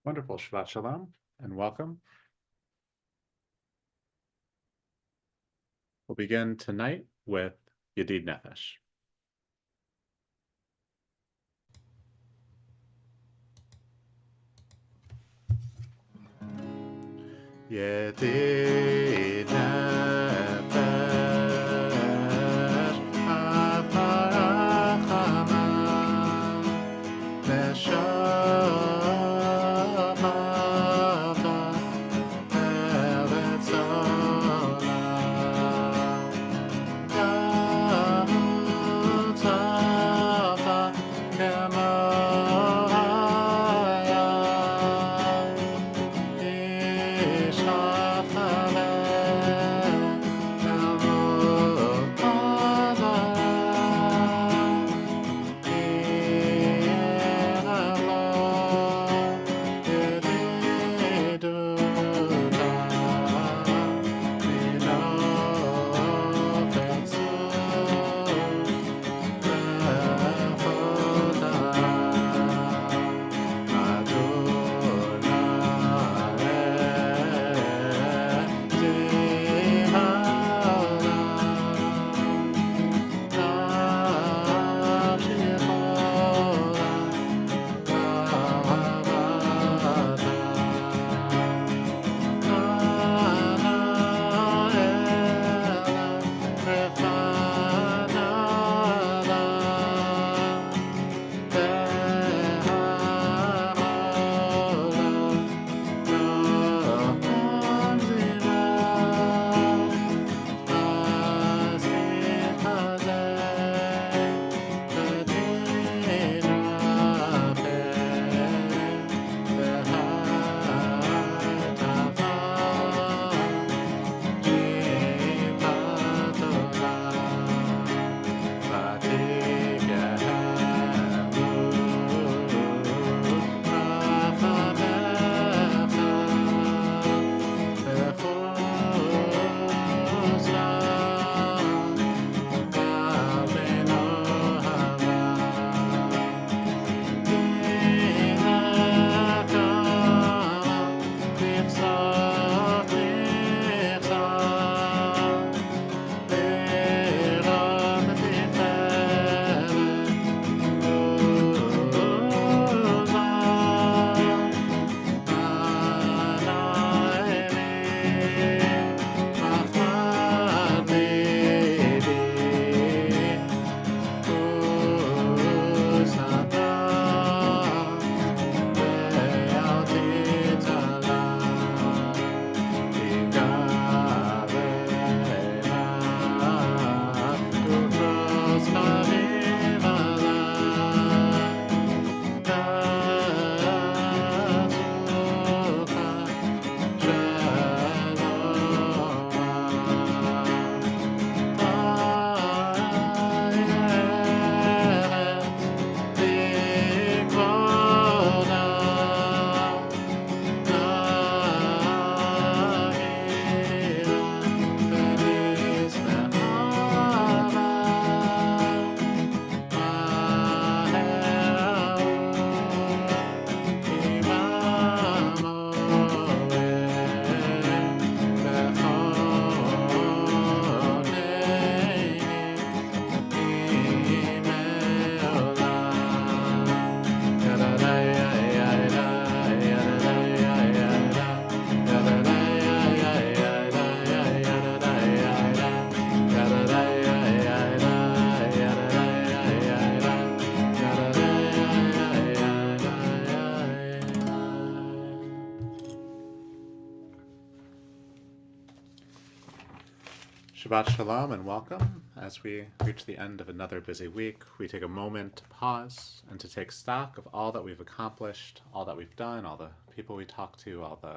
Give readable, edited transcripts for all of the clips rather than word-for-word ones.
Wonderful. Shabbat Shalom and welcome. We'll begin tonight with Yedid Nefesh. Yedid Nefesh Afarachama Neshamata Eretz Olam Yamutafa Kemohaya Ishachale Elmukadara Iralo Yediduta Minofetzu Shabbat Shalom and welcome. As we reach the end of another busy week, we take a moment to pause and to take stock of all that we've accomplished, all that we've done, all the people we talked to, all the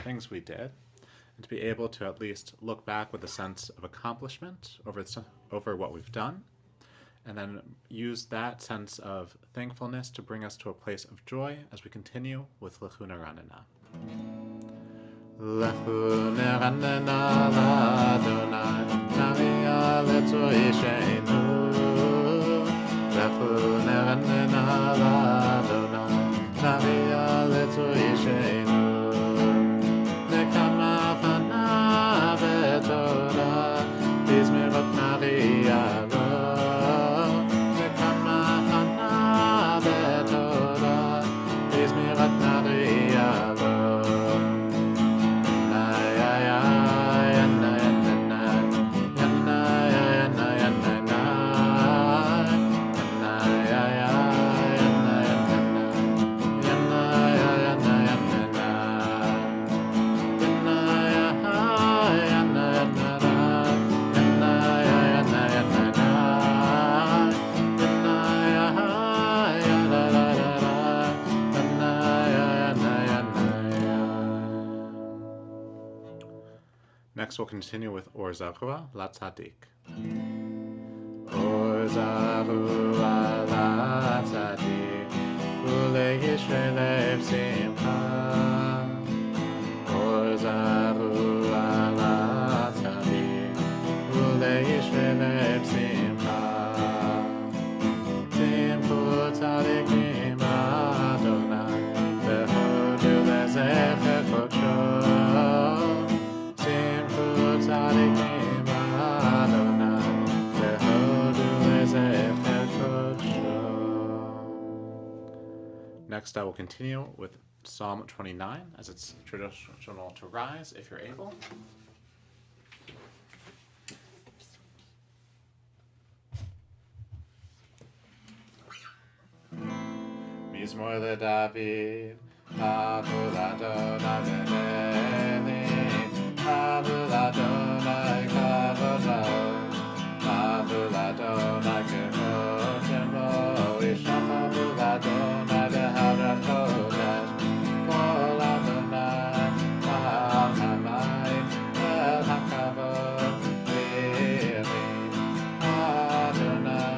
things we did, and to be able to at least look back with a sense of accomplishment over what we've done, and then use that sense of thankfulness to bring us to a place of joy as we continue with Lechuna Ranana. Lechu neranena l'Adonai, navia letzorishenu. Lechu neranena l'Adonai, navia letzorishenu. Next we'll continue with Or Zarua Latzadik. Or Zarua Latzadik Ule Yishrei Lev Simcha. Or Zarua Latzadik Ule Yishrei Lev Simcha. Simchu Tzadikim Adonai Vehodu Lezecher Kodsho. Tzadikim Adonai Vehodu Lezecher Kodsho. Next I will continue with Psalm 29, as it's traditional to rise if you're able. Mizmor LeDavid, Havul Adonai V'neli, Havul Adonai Kavod, Havul Adonai Kehod Shemo, Yishach Havul Adonai V'Havrat Kodesh, Kol Adonai Al Hamayim El HaKavod V'Yevim, Adonai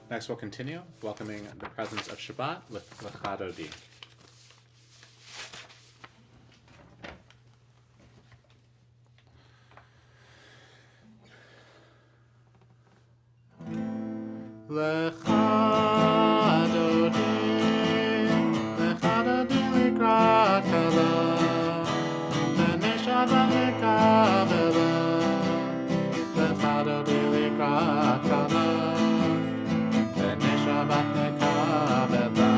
Next we'll continue, welcoming the presence of Shabbat with Lecha Dodi. Lecha Dodi likrat kala, B'nei Shabbat lekavela. Lecha Dodi likrat kala, Shabbat lekavela,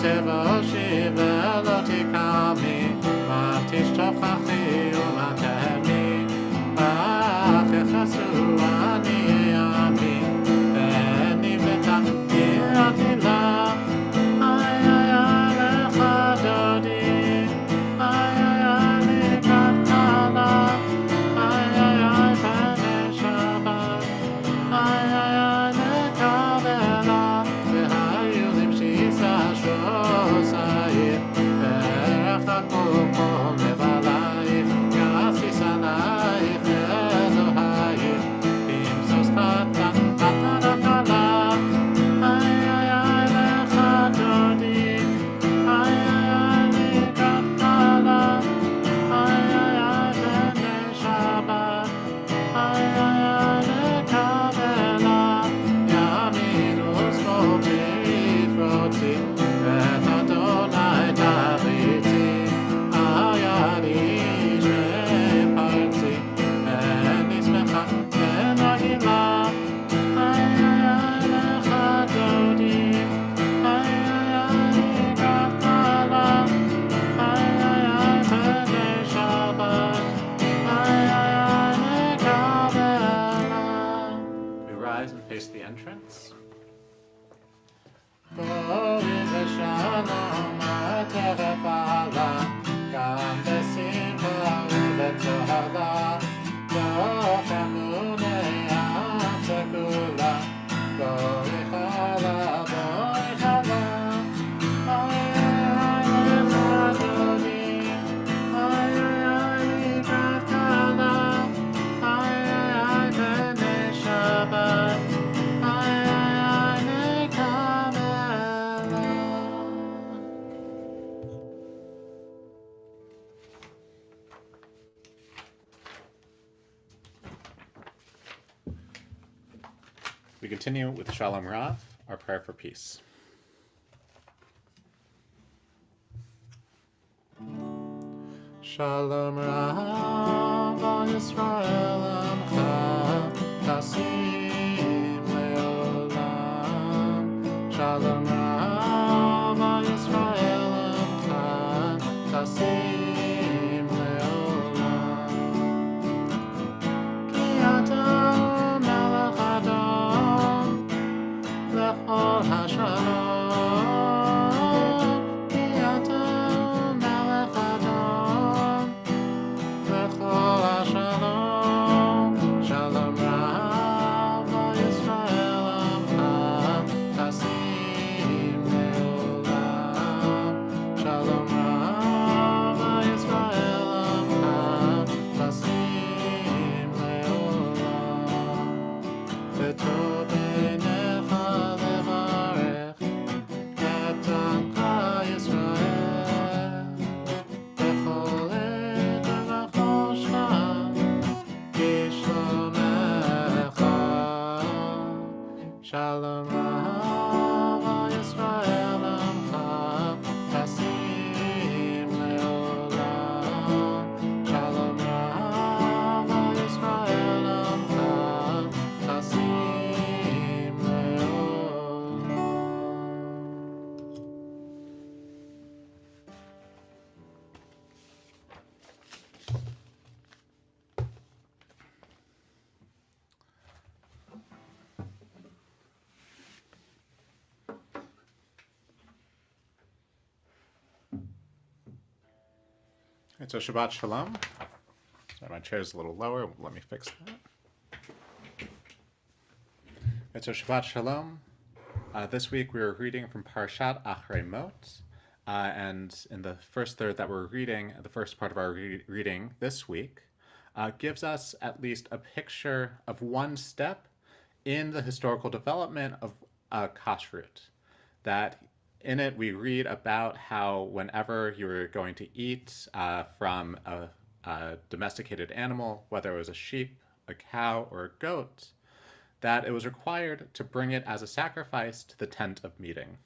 תבושי ולא תקמי, מה תשתוכחי ומה תהמי, אך יחסו אני עמי, ונבנתה יראתי לה, איי איי איי לך דודי, איי איי איי לקראת כלה, איי איי איי פני שבת, איי איי איי לקבלה, והיו למשיסה שוסייך, וערך תקופו לבלייך, יסיס עלייך אלוהייך, במסוס חתן הקלה, איי איי איי לך דודי, איי איי איי לקראת כלה, איי איי איי פני שבת, איי איי איי לקבלה, ימין ושמאל תפרוצי, ואת אדוני תריצי, היד איש ופרצי, ואני שמחה ונגילה, איי איי איי לך דודי, איי איי איי לקראת כלה, איי איי איי פני שבת, איי איי איי לקבלה. We rise and face the entrance. בואי בשלום הטרף עלה, גם בשמחה ובצהלה, תוך אמוני שכולה, בואי חלה, בואי חלה, איי איי איי לך דודי, איי איי איי לקראת כלה, איי איי איי פני שבת, איי איי איי לקבלה. We continue with Shalom Rav, our prayer for peace. Shalom Rav al Yisrael Amcha Tasim Leolam. Shalom Rav al Yisrael Amcha Tasim Leolam. Ki ata melech Adon lechol hashalom. Ki ata melech Adon lechol hashalom. Shalom Rav al Yisrael Amcha Tasim Leolam. Shalom Rav al Yisrael Amcha Tasim Leolam. V'tov beinecha levarech et amcha Yisrael. B'chol עת ובכל שעה כשלומך. Shalom Rav al Yisrael Amcha Tasim Leolam. Shalom Rav al Yisrael Amcha Tasim Leolam. So Shabbat Shalom. Sorry, my chair's a little lower. Let me fix that. So Shabbat Shalom. This week we are reading from Parshat Achrei Mot. And in the first third that we're reading, the first part of our reading this week, gives us at least a picture of one step in the historical development of kashrut. That in it we read about how whenever you were going to eat from a domesticated animal, whether it was a sheep, a cow, or a goat, that it was required to bring it as a sacrifice to the tent of meeting.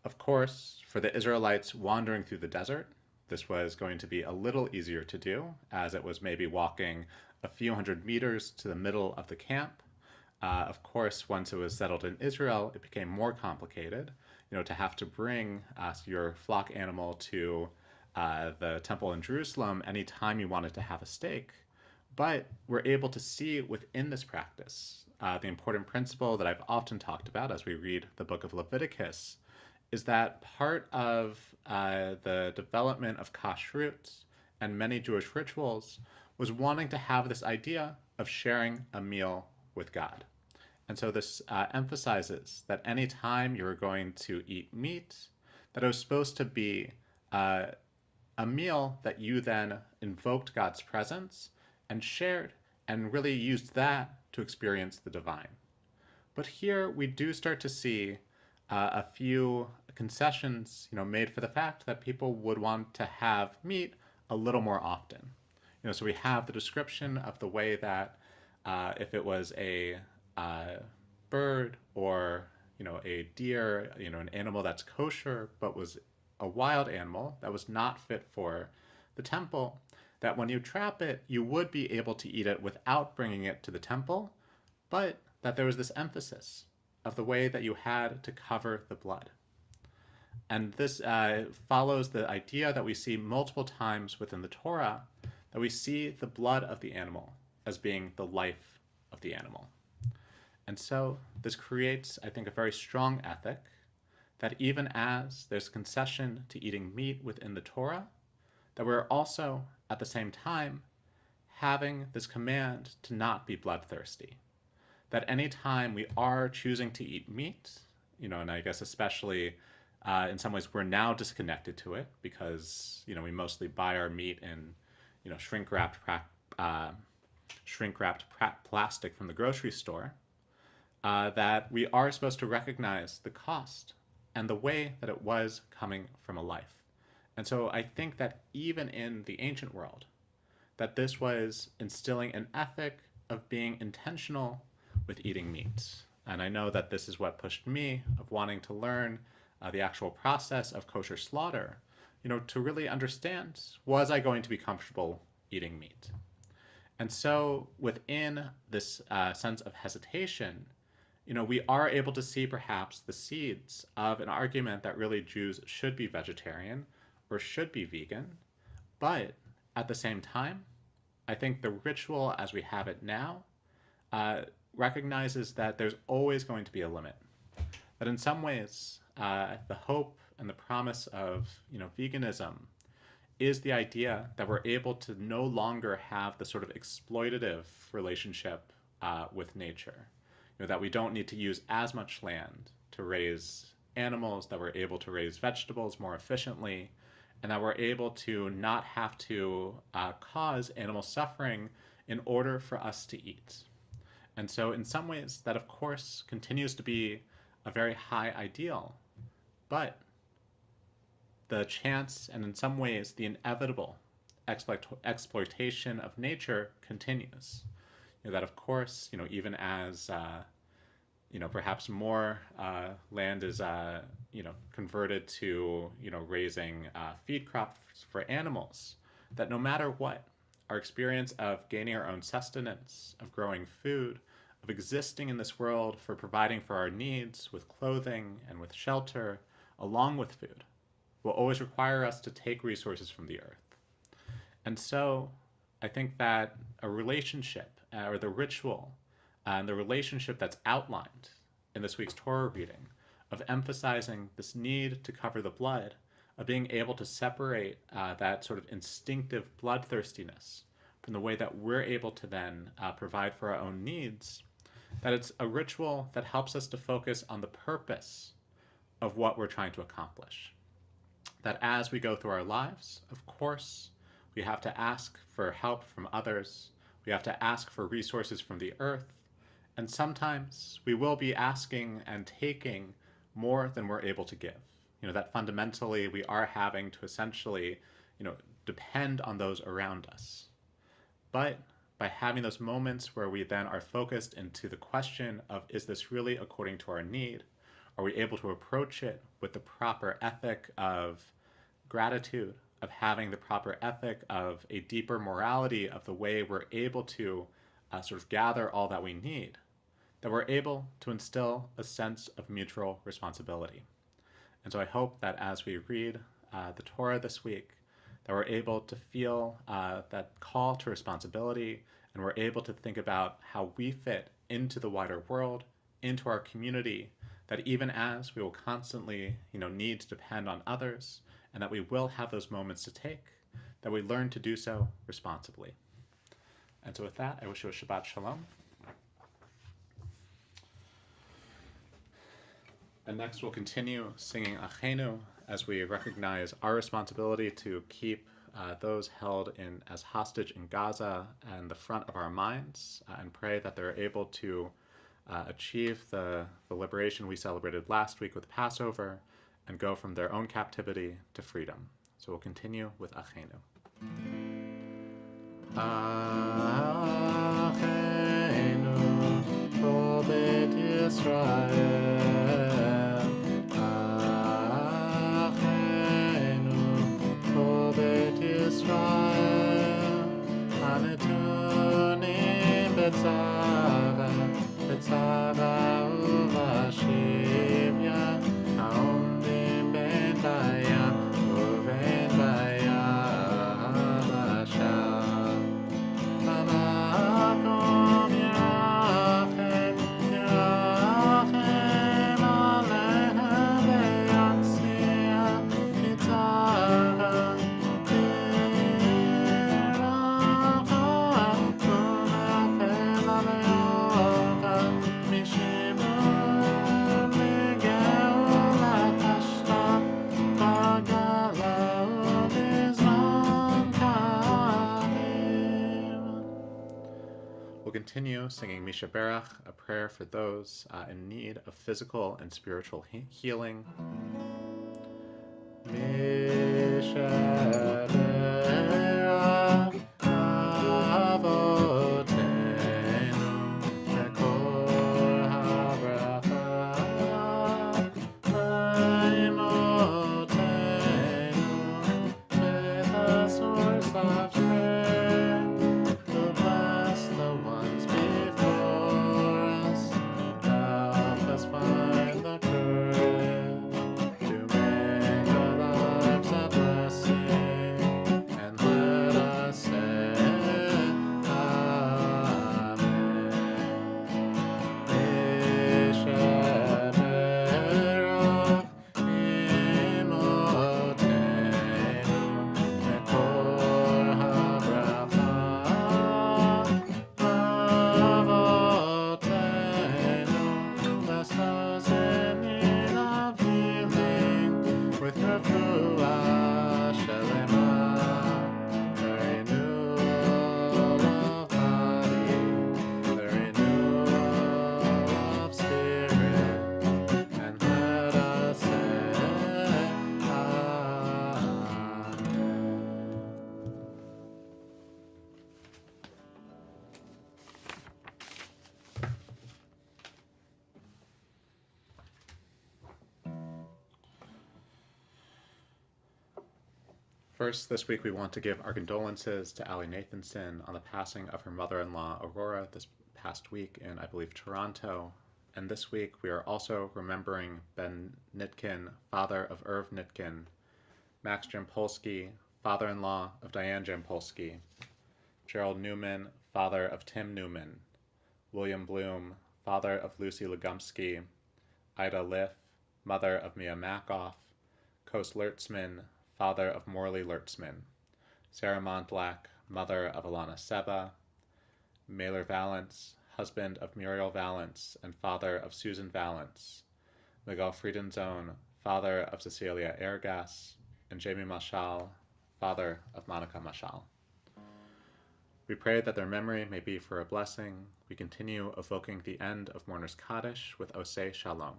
Of course, for the Israelites wandering through the desert, this was going to be a little easier to do, as it was maybe walking a few hundred meters to the middle of the camp. Of course, once it was settled in Israel, it became more complicated. to have to bring your flock animal to the temple in Jerusalem anytime you wanted to have a steak. But we're able to see within this practice the important principle that I've often talked about as we read the book of Leviticus is that part of the development of kashrut and many Jewish rituals was wanting to have this idea of sharing a meal with God. And so this emphasizes that any time you're going to eat meat, that it was supposed to be uh, a meal that you then invoked God's presence and shared and really used that to experience the divine. But here we do start to see a few concessions, made for the fact that people would want to have meat a little more often. So we have the description of the way that if it was a bird or a deer, an animal that's kosher but was a wild animal that was not fit for the temple, that when you trap it, you would be able to eat it without bringing it to the temple, but that there was this emphasis of the way that you had to cover the blood. And this follows the idea that we see multiple times within the Torah, that we see the blood of the animal as being the life of the animal. And so this creates, I think, a very strong ethic that even as there's concession to eating meat within the Torah, that we're also, at the same time, having this command to not be bloodthirsty. That any time we are choosing to eat meat, and I guess especially in some ways we're now disconnected to it because, we mostly buy our meat in, shrink-wrapped plastic from the grocery store, that we are supposed to recognize the cost and the way that it was coming from a life. And so I think that even in the ancient world, that this was instilling an ethic of being intentional with eating meat. And I know that this is what pushed me of wanting to learn the actual process of kosher slaughter, to really understand, was I going to be comfortable eating meat? And so within this sense of hesitation, we are able to see perhaps the seeds of an argument that really Jews should be vegetarian or should be vegan. But at the same time, I think the ritual as we have it now recognizes that there's always going to be a limit. That in some ways, the hope and the promise of veganism is the idea that we're able to no longer have the sort of exploitative relationship with nature. That we don't need to use as much land to raise animals, that we're able to raise vegetables more efficiently, and that we're able to not have to cause animal suffering in order for us to eat. And so in some ways, that of course continues to be a very high ideal, but the chance and in some ways the inevitable exploitation of nature continues. That of course, even as perhaps more land is converted to raising feed crops for animals, that no matter what, our experience of gaining our own sustenance, of growing food, of existing in this world for providing for our needs with clothing and with shelter, along with food, will always require us to take resources from the earth. And so I think that a relationship or the ritual and the relationship that's outlined in this week's Torah reading of emphasizing this need to cover the blood, of being able to separate that sort of instinctive bloodthirstiness from the way that we're able to then provide for our own needs, that it's a ritual that helps us to focus on the purpose of what we're trying to accomplish. That as we go through our lives, of course, we have to ask for help from others. We have to ask for resources from the earth. And sometimes we will be asking and taking more than we're able to give. That fundamentally we are having to essentially, depend on those around us. But by having those moments where we then are focused into the question of, is this really according to our need? Are we able to approach it with the proper ethic of gratitude, of having the proper ethic of a deeper morality of the way we're able to sort of gather all that we need, that we're able to instill a sense of mutual responsibility. And so I hope that as we read the Torah this week, that we're able to feel that call to responsibility, and we're able to think about how we fit into the wider world, into our community, that even as we will constantly need to depend on others, and that we will have those moments to take, that we learn to do so responsibly. And so with that, I wish you a Shabbat Shalom. And next we'll continue singing Achenu as we recognize our responsibility to keep those held as hostage in Gaza and the front of our minds, and pray that they're able to achieve the liberation we celebrated last week with Passover and go from their own captivity to freedom. So we'll continue with Achenu. Achenu, Kol Beit Yisrael. Betzara uvashivya, haomdim ben bayam uven bayabasha. Hamakom yachem alehem beyatzia mitzara. We'll continue singing Misha Berach, a prayer for those in need of physical and spiritual healing. Misha Berach, Avotenu, Mekor HaBracha, Maimotenu, with the source of strength. The ones before us, help us find the courage to make our lives a blessing, and let us say Amen. Misha Berach Imotenu, Mekor HaBracha. Bless those in need of healing with refuah shelema, the renewal of body, the renewal of spirit, and let us say Amen. First, this week we want to give our condolences to Allie Nathanson on the passing of her mother-in-law, Aurora, this past week in, I believe, Toronto. And this week we are also remembering Ben Nitkin, father of Irv Nitkin, Max Jampolsky, father-in-law of Diane Jampolsky, Gerald Newman, father of Tim Newman, William Bloom, father of Lucy Legumsky, Ida Liff, mother of Mia Makoff, Kos Lertzman, father of Morley Lertzman, Sarah Montlack, mother of Alana Seba, Mailer Valance, husband of Muriel Valance and father of Susan Valance, Miguel Friedenzone, father of Cecilia Ergas, and Jamie Mashal, father of Monica Mashal. We pray that their memory may be for a blessing. We continue evoking the end of Mourner's Kaddish with Oseh Shalom.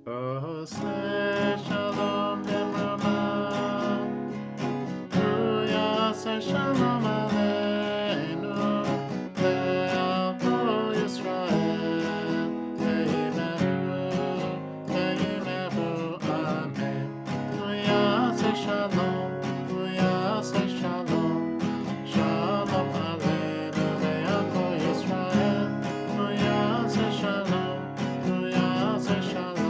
Oseh Shalom B'Rama, Yaseh Shalom Aleinu, Le'al Kol Yisrael, Ve'imeru, Amen. Yaseh Shalom, Yaseh Shalom, Shalom Aleinu, Le'al Kol Yisrael, Yaseh Shalom, Yaseh Shalom.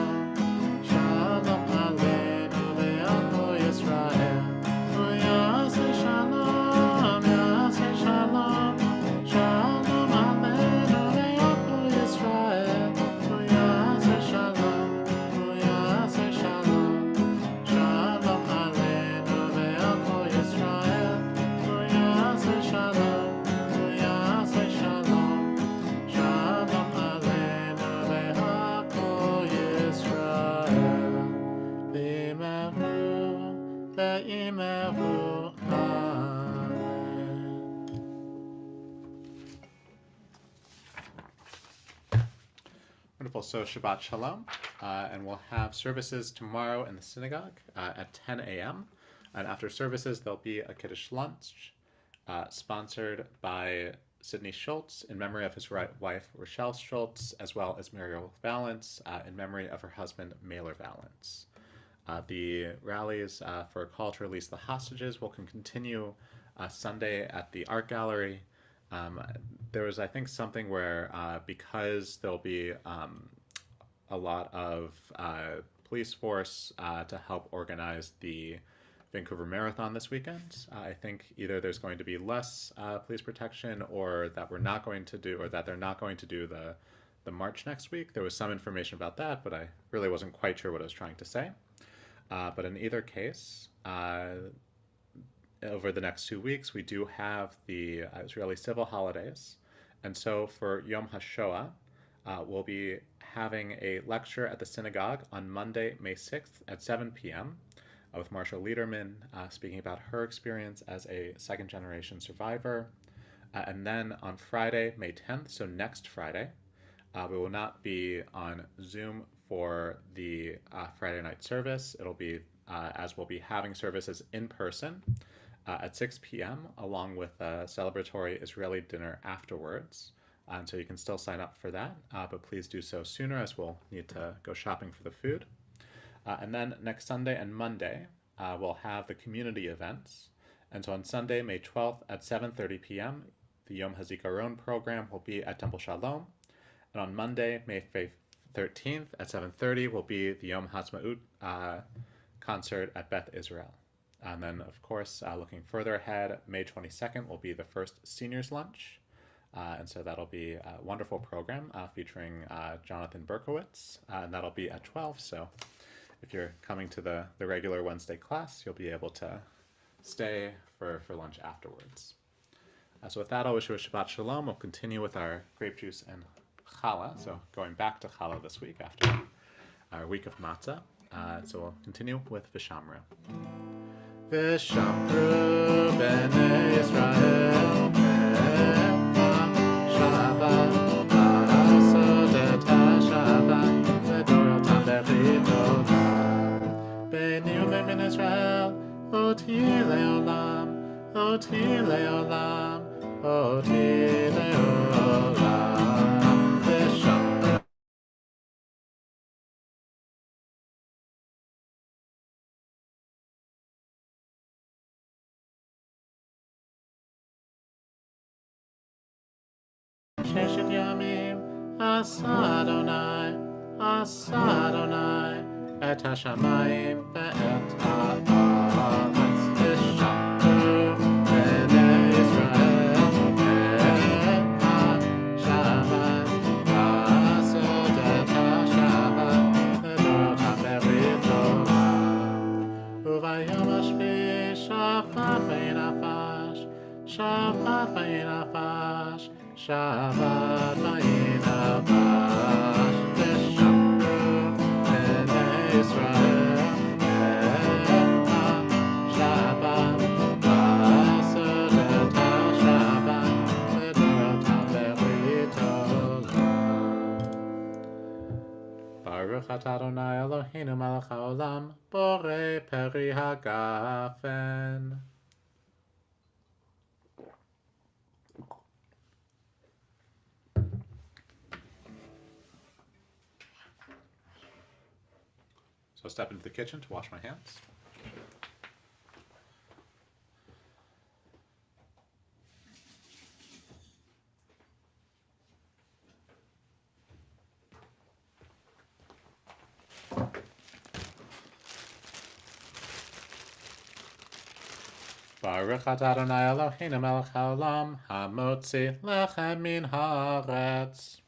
Ameru. Amen. Wonderful. So Shabbat Shalom. And we'll have services tomorrow in the synagogue at 10 a.m. And after services, there'll be a Kiddush lunch sponsored by Sidney Schultz in memory of his wife Rochelle Schultz, as well as Muriel Valance in memory of her husband Mailer Valance. The rallies for a call to release the hostages will continue Sunday at the Art Gallery. There was, I think, something where because there'll be a lot of police force to help organize the Vancouver Marathon this weekend. I think either there's going to be less police protection, or that we're not going to do, or that they're not going to do the march next week. There was some information about that, but I really wasn't quite sure what I was trying to say. But in either case, over the next 2 weeks, we do have the Israeli civil holidays. And so for Yom HaShoah, we'll be having a lecture at the synagogue on Monday, May 6th at 7 p.m. With Marsha Liederman speaking about her experience as a second-generation survivor. And then on Friday, May 10th, so next Friday, we will not be on Zoom for the Friday night service. It'll be, as we'll be having services in person at 6 p.m. along with a celebratory Israeli dinner afterwards. And so you can still sign up for that, but please do so sooner, as we'll need to go shopping for the food. And then next Sunday and Monday, we'll have the community events. And so on Sunday, May 12th at 7:30 p.m., the Yom HaZikaron program will be at Temple Shalom. And on Monday, May 13th at 7:30 will be the Yom HaTzmaut concert at Beth Israel. And then, of course, looking further ahead, May 22nd will be the first seniors lunch. And so that'll be a wonderful program featuring Jonathan Berkowitz, and that'll be at 12. So if you're coming to the regular Wednesday class, you'll be able to stay for lunch afterwards. So with that, I'll wish you a Shabbat Shalom. We'll continue with our grape juice and challah. So going back to challah this week after our week of matzah. So we'll continue with Vishamru. Vishamru b'nei Yisrael Shabbat Asodet HaShabbat V'dorotam b'chitotam B'ni u'b'min Yisrael Oti le'olam Oti le'olam Oti le'olam Vishamru Sheshet Yamim Asa Adonai Et HaShamayim Ve'et Ha'aretz Vishamru B'nei Yisrael Et HaShabbat Asodet HaShabbat V'dorotam b'chitotam U'vayom hashvi'i Shabbat v'yinafash Shabbat v'yinafash Shabbat v'yinafash Vishamru b'nei Yisrael Et HaShabbat Asodet HaShabbat V'dorotam b'chitotam Baruch atah Adonai Eloheinu melech haolam borei peri hagafen. So I'll step into the kitchen to wash my hands. Baruch atah Adonai Eloheinu melech haolam hamotzi lechem min haaretz.